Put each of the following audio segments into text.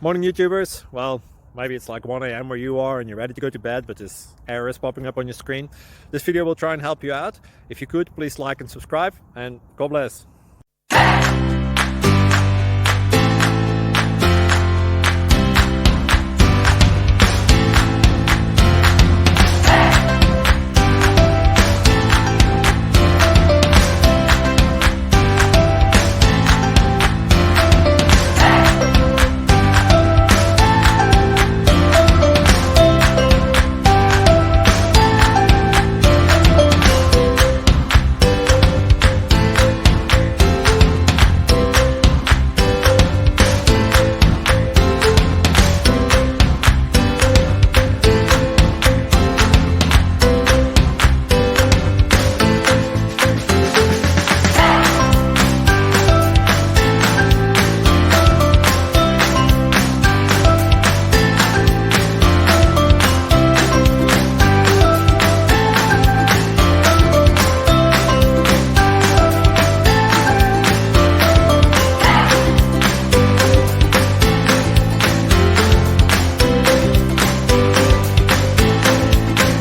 Morning YouTubers. Well, maybe it's like 1 a.m. where you are and you're ready to go to bed, but this error is popping up on your screen. This video will try and help you out. If you could, please like and subscribe, and God bless.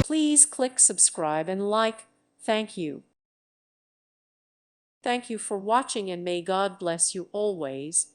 Please click subscribe and like. Thank you. Thank you for watching, and may God bless you always.